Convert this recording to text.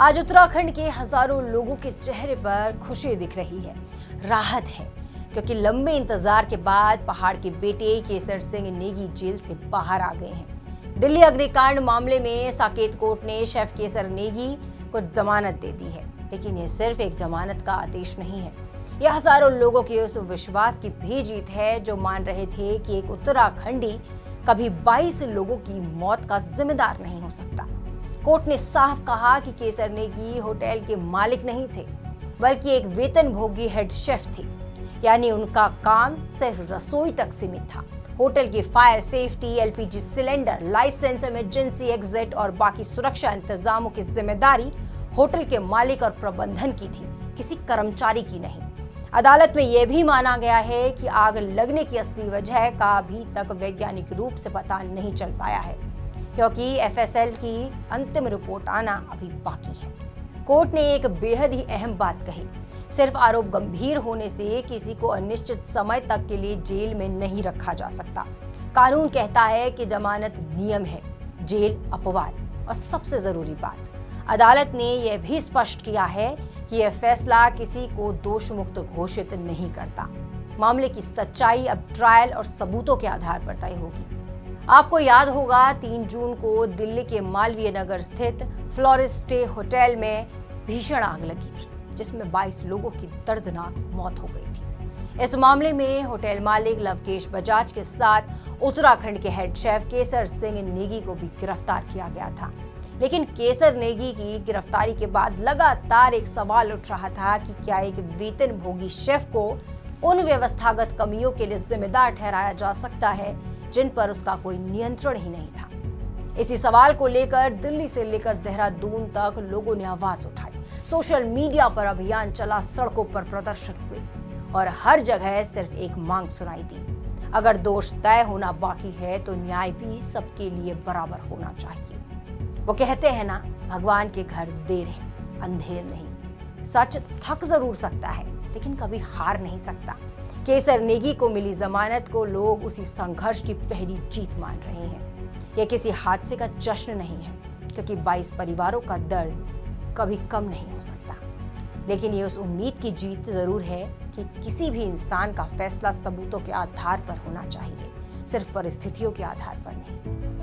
आज उत्तराखंड के हजारों लोगों के चेहरे पर खुशी दिख रही है, राहत है, क्योंकि लंबे इंतजार के बाद पहाड़ के बेटे केसर सिंह नेगी जेल से बाहर आ गए हैं। दिल्ली अग्निकांड मामले में साकेत कोर्ट ने शेफ केसर नेगी को जमानत दे दी है, लेकिन ये सिर्फ एक जमानत का आदेश नहीं है। यह हजारों लोगों के उस विश्वास की भी जीत है जो मान रहे थे कि एक उत्तराखंडी कभी 22 लोगों की मौत का जिम्मेदार नहीं हो सकता। कोर्ट ने साफ कहा कि केसर नेगी होटल के मालिक नहीं थे, बल्कि एक वेतनभोगी हेड शेफ थे, यानी उनका काम सिर्फ रसोई तक सीमित था। होटल की fire safety, LPG cylinder, licence, emergency exit और बाकी सुरक्षा इंतजामों की जिम्मेदारी होटल के मालिक और प्रबंधन की थी, किसी कर्मचारी की नहीं। अदालत में यह भी माना गया है कि आग लगने की असली वजह का अभी तक वैज्ञानिक रूप से पता नहीं चल पाया है, क्योंकि एफएसएल की अंतिम रिपोर्ट आना अभी बाकी है। कोर्ट ने एक बेहद ही अहम बात कही, सिर्फ आरोप गंभीर होने से किसी को अनिश्चित समय तक के लिए जेल में नहीं रखा जा सकता। कानून कहता है कि जमानत नियम है, जेल अपवाद। और सबसे जरूरी बात, अदालत ने यह भी स्पष्ट किया है कि यह फैसला किसी को दोष मुक्त घोषित नहीं करता। मामले की सच्चाई अब ट्रायल और सबूतों के आधार पर तय होगी। आपको याद होगा 3 जून को दिल्ली के मालवीय नगर स्थित फ्लोरिस स्टे होटल में भीषण आग लगी थी, जिसमें 22 लोगों की दर्दनाक मौत हो गई थी। इस मामले में होटल मालिक लवकेश बजाज के साथ उत्तराखंड के हेड शेफ केसर सिंह नेगी को भी गिरफ्तार किया गया था। लेकिन केसर नेगी की गिरफ्तारी के बाद लगातार एक सवाल उठ रहा था कि क्या एक वेतनभोगी शेफ को उन व्यवस्थागत कमियों के लिए जिम्मेदार ठहराया जा सकता है जिन पर उसका कोई नियंत्रण ही नहीं था। इसी सवाल को लेकर दिल्ली से लेकर देहरादून तक लोगों ने आवाज उठाई, सोशल मीडिया पर अभियान चला, सड़कों पर प्रदर्शन हुए और हर जगह सिर्फ एक मांग सुनाई दी, अगर दोष तय होना बाकी है तो न्याय भी सबके लिए बराबर होना चाहिए। वो कहते हैं ना, भगवान के घर देर है, अंधेर नहीं। सच थक जरूर सकता है, लेकिन कभी हार नहीं सकता। केसर नेगी को मिली जमानत को लोग उसी संघर्ष की पहली जीत मान रहे हैं। यह किसी हादसे का जश्न नहीं है, क्योंकि 22 परिवारों का दर्द कभी कम नहीं हो सकता। लेकिन ये उस उम्मीद की जीत जरूर है कि किसी भी इंसान का फैसला सबूतों के आधार पर होना चाहिए, सिर्फ परिस्थितियों के आधार पर नहीं।